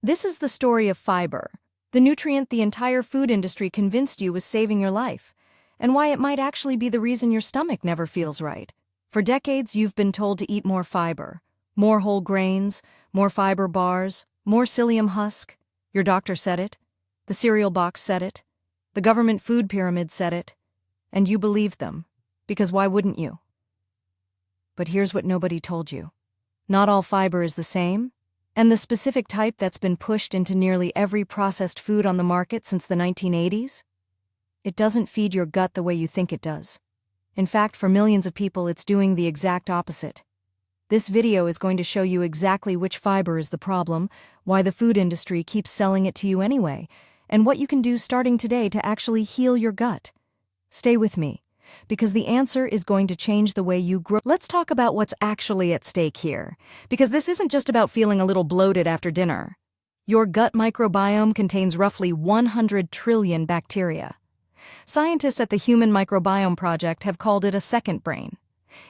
This is the story of fiber, the nutrient the entire food industry convinced you was saving your life, and why it might actually be the reason your stomach never feels right. For decades, you've been told to eat more fiber, more whole grains, more fiber bars, more psyllium husk. Your doctor said it, the cereal box said it, the government food pyramid said it, and you believed them, because why wouldn't you? But here's what nobody told you. Not all fiber is the same, and the specific type that's been pushed into nearly every processed food on the market since the 1980s? It doesn't feed your gut the way you think it does. In fact, for millions of people, it's doing the exact opposite. This video is going to show you exactly which fiber is the problem, why the food industry keeps selling it to you anyway, and what you can do starting today to actually heal your gut. Stay with me, because the answer is going to change the way you grow. Let's talk about what's actually at stake here, because this isn't just about feeling a little bloated after dinner. Your gut microbiome contains roughly 100 trillion bacteria. Scientists at the Human Microbiome Project have called it a second brain.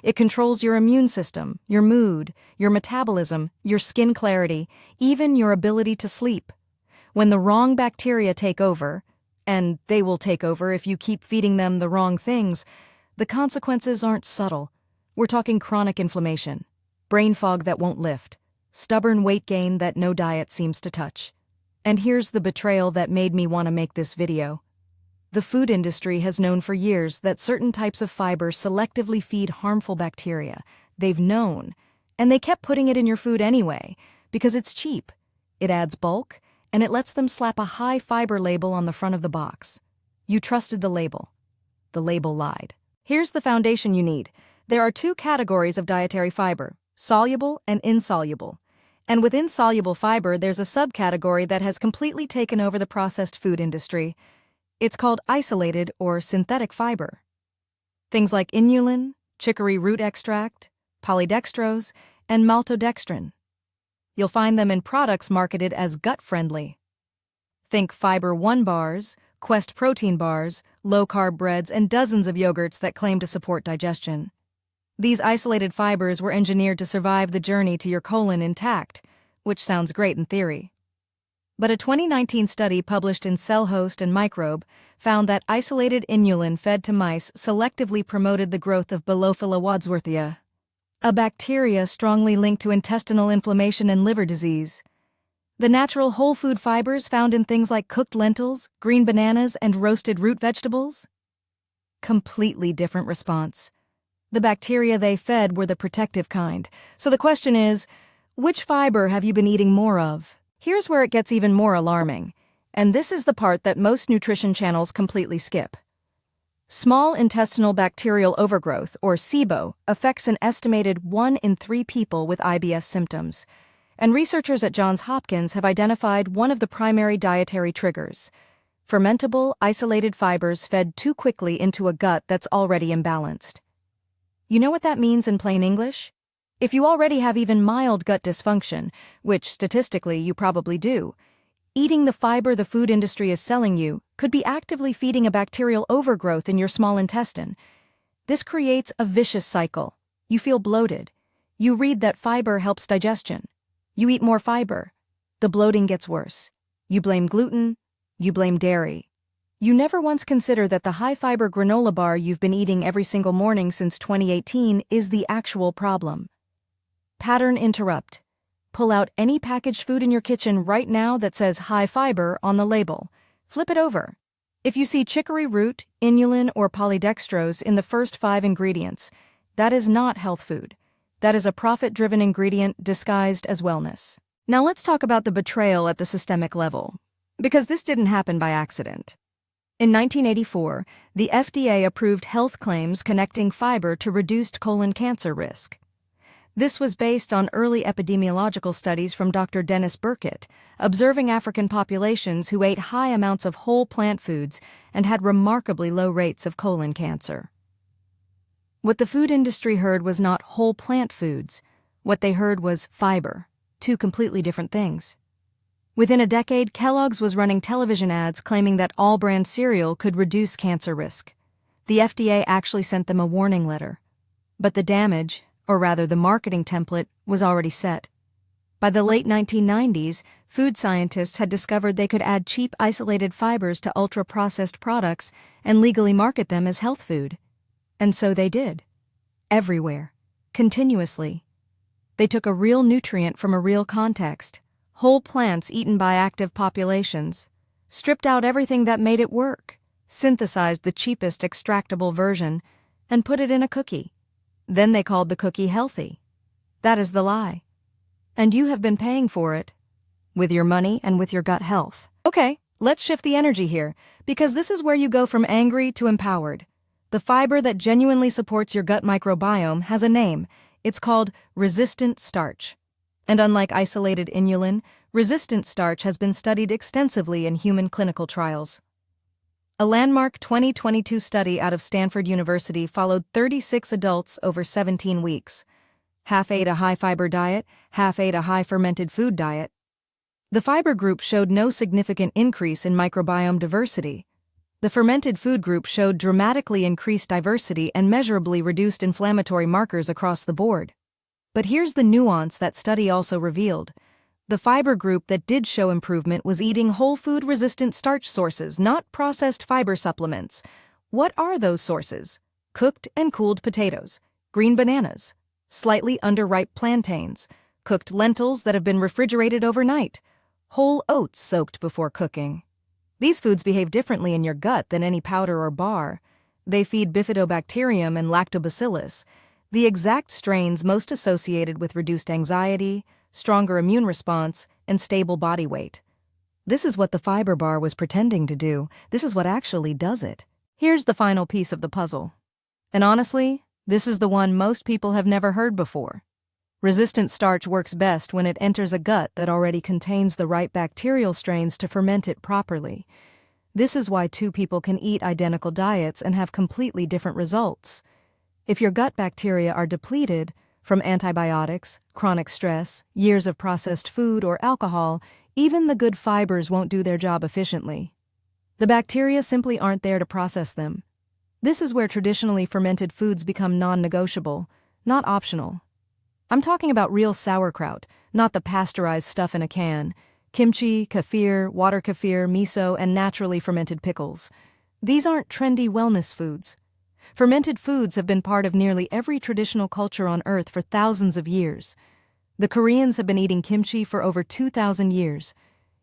It controls your immune system, your mood, your metabolism, your skin clarity, even your ability to sleep. When the wrong bacteria take over, and they will take over if you keep feeding them the wrong things, the consequences aren't subtle. We're talking chronic inflammation, brain fog that won't lift, stubborn weight gain that no diet seems to touch. And here's the betrayal that made me want to make this video. The food industry has known for years that certain types of fiber selectively feed harmful bacteria. They've known, and they kept putting it in your food anyway, because it's cheap. It adds bulk, and it lets them slap a high fiber label on the front of the box. You trusted the label. The label lied. Here's the foundation you need. There are two categories of dietary fiber, soluble and insoluble. And within soluble fiber, there's a subcategory that has completely taken over the processed food industry. It's called isolated or synthetic fiber. Things like inulin, chicory root extract, polydextrose, and maltodextrin. You'll find them in products marketed as gut-friendly. Think Fiber One bars, Quest protein bars, low-carb breads, and dozens of yogurts that claim to support digestion. These isolated fibers were engineered to survive the journey to your colon intact, which sounds great in theory. But a 2019 study published in Cell Host and Microbe found that isolated inulin fed to mice selectively promoted the growth of Bilophila wadsworthia, a bacteria strongly linked to intestinal inflammation and liver disease. The natural whole food fibers found in things like cooked lentils, green bananas, and roasted root vegetables? Completely different response. The bacteria they fed were the protective kind. So the question is, which fiber have you been eating more of? Here's where it gets even more alarming, and this is the part that most nutrition channels completely skip. Small intestinal bacterial overgrowth, or SIBO, affects an estimated 1 in 3 people with IBS symptoms, and researchers at Johns Hopkins have identified one of the primary dietary triggers: fermentable, isolated fibers fed too quickly into a gut that's already imbalanced. You know what that means in plain English? If you already have even mild gut dysfunction, which statistically you probably do, eating the fiber the food industry is selling you could be actively feeding a bacterial overgrowth in your small intestine. This creates a vicious cycle. You feel bloated. You read that fiber helps digestion. You eat more fiber. The bloating gets worse. You blame gluten. You blame dairy. You never once consider that the high-fiber granola bar you've been eating every single morning since 2018 is the actual problem. Pattern interrupt. Pull out any packaged food in your kitchen right now that says high fiber on the label. Flip it over. If you see chicory root, inulin, or polydextrose in the first 5 ingredients, that is not health food. That is a profit-driven ingredient disguised as wellness. Now let's talk about the betrayal at the systemic level, because this didn't happen by accident. In 1984, the FDA approved health claims connecting fiber to reduced colon cancer risk. This was based on early epidemiological studies from Dr. Dennis Burkitt, observing African populations who ate high amounts of whole plant foods and had remarkably low rates of colon cancer. What the food industry heard was not whole plant foods. What they heard was fiber, 2 completely different things. Within a decade, Kellogg's was running television ads claiming that all-brand cereal could reduce cancer risk. The FDA actually sent them a warning letter. But the damage, or rather the marketing template, was already set. By the late 1990s, food scientists had discovered they could add cheap isolated fibers to ultra-processed products and legally market them as health food. And so they did. Everywhere. Continuously. They took a real nutrient from a real context, whole plants eaten by active populations, stripped out everything that made it work, synthesized the cheapest extractable version, and put it in a cookie. Then they called the cookie healthy. That is the lie. And you have been paying for it. With your money and with your gut health. Okay, let's shift the energy here, because this is where you go from angry to empowered. The fiber that genuinely supports your gut microbiome has a name. It's called resistant starch. And unlike isolated inulin, resistant starch has been studied extensively in human clinical trials. A landmark 2022 study out of Stanford University followed 36 adults over 17 weeks. Half ate a high-fiber diet, half ate a high-fermented food diet. The fiber group showed no significant increase in microbiome diversity. The fermented food group showed dramatically increased diversity and measurably reduced inflammatory markers across the board. But here's the nuance that study also revealed. The fiber group that did show improvement was eating whole food-resistant starch sources, not processed fiber supplements. What are those sources? Cooked and cooled potatoes, green bananas, slightly underripe plantains, cooked lentils that have been refrigerated overnight, whole oats soaked before cooking. These foods behave differently in your gut than any powder or bar. They feed bifidobacterium and lactobacillus, the exact strains most associated with reduced anxiety, stronger immune response, and stable body weight. This is what the fiber bar was pretending to do. This is what actually does it. Here's the final piece of the puzzle. And honestly, this is the one most people have never heard before. Resistant starch works best when it enters a gut that already contains the right bacterial strains to ferment it properly. This is why two people can eat identical diets and have completely different results. If your gut bacteria are depleted from antibiotics, chronic stress, years of processed food, or alcohol, even the good fibers won't do their job efficiently. The bacteria simply aren't there to process them. This is where traditionally fermented foods become non-negotiable, not optional. I'm talking about real sauerkraut, not the pasteurized stuff in a can. Kimchi, kefir, water kefir, miso, and naturally fermented pickles. These aren't trendy wellness foods. Fermented foods have been part of nearly every traditional culture on Earth for thousands of years. The Koreans have been eating kimchi for over 2,000 years.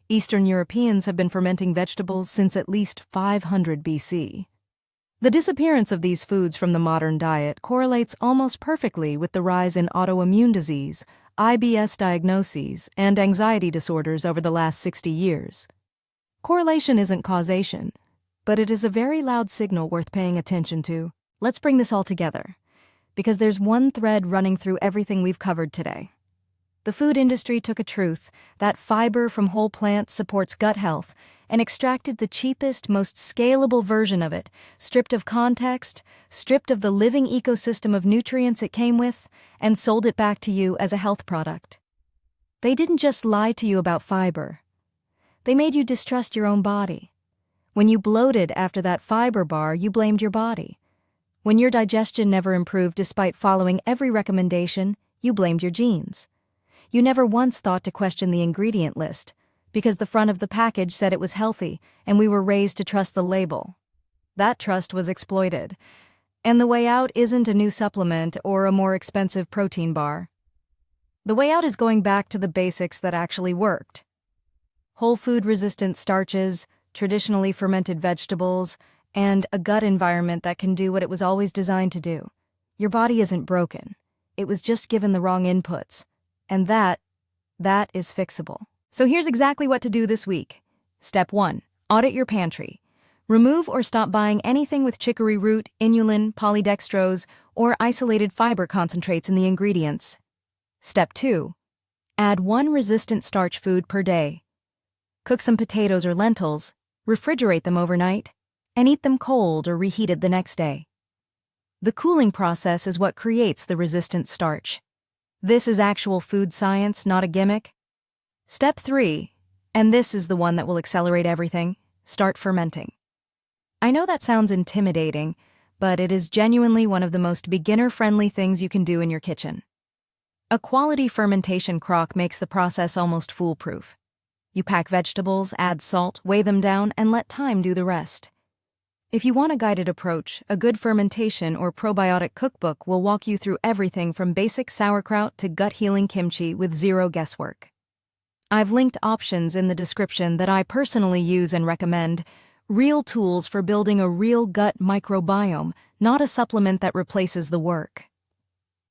Eastern Europeans have been fermenting vegetables since at least 500 BC. The disappearance of these foods from the modern diet correlates almost perfectly with the rise in autoimmune disease, IBS diagnoses, and anxiety disorders over the last 60 years. Correlation isn't causation, but it is a very loud signal worth paying attention to. Let's bring this all together, because there's one thread running through everything we've covered today. The food industry took a truth that fiber from whole plants supports gut health and extracted the cheapest, most scalable version of it, stripped of context, stripped of the living ecosystem of nutrients it came with, and sold it back to you as a health product. They didn't just lie to you about fiber. They made you distrust your own body. When you bloated after that fiber bar, you blamed your body. When your digestion never improved despite following every recommendation, you blamed your genes. You never once thought to question the ingredient list, because the front of the package said it was healthy, and we were raised to trust the label. That trust was exploited. And the way out isn't a new supplement or a more expensive protein bar. The way out is going back to the basics that actually worked. Whole food-resistant starches, traditionally fermented vegetables, and a gut environment that can do what it was always designed to do. Your body isn't broken. It was just given the wrong inputs. And that is fixable. So here's exactly what to do this week. Step 1. Audit your pantry. Remove or stop buying anything with chicory root, inulin, polydextrose, or isolated fiber concentrates in the ingredients. Step 2. Add 1 resistant starch food per day. Cook some potatoes or lentils, refrigerate them overnight, and eat them cold or reheated the next day. The cooling process is what creates the resistant starch. This is actual food science, not a gimmick. Step 3, and this is the one that will accelerate everything, start fermenting. I know that sounds intimidating, but it is genuinely one of the most beginner-friendly things you can do in your kitchen. A quality fermentation crock makes the process almost foolproof. You pack vegetables, add salt, weigh them down, and let time do the rest. If you want a guided approach, a good fermentation or probiotic cookbook will walk you through everything from basic sauerkraut to gut-healing kimchi with zero guesswork. I've linked options in the description that I personally use and recommend, real tools for building a real gut microbiome, not a supplement that replaces the work.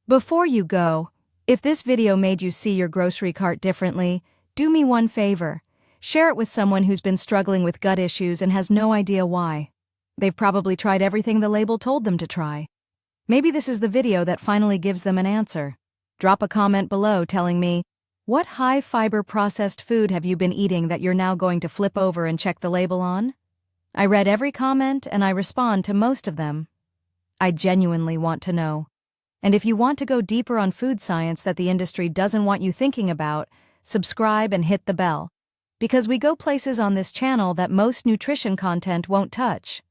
Before you go, if this video made you see your grocery cart differently, do me one favor. Share it with someone who's been struggling with gut issues and has no idea why. They've probably tried everything the label told them to try. Maybe this is the video that finally gives them an answer. Drop a comment below telling me, what high-fiber processed food have you been eating that you're now going to flip over and check the label on? I read every comment and I respond to most of them. I genuinely want to know. And if you want to go deeper on food science that the industry doesn't want you thinking about, subscribe and hit the bell. Because we go places on this channel that most nutrition content won't touch.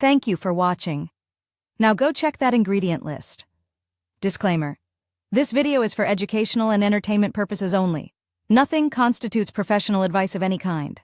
Thank you for watching. Now go check that ingredient list. Disclaimer. This video is for educational and entertainment purposes only. Nothing constitutes professional advice of any kind.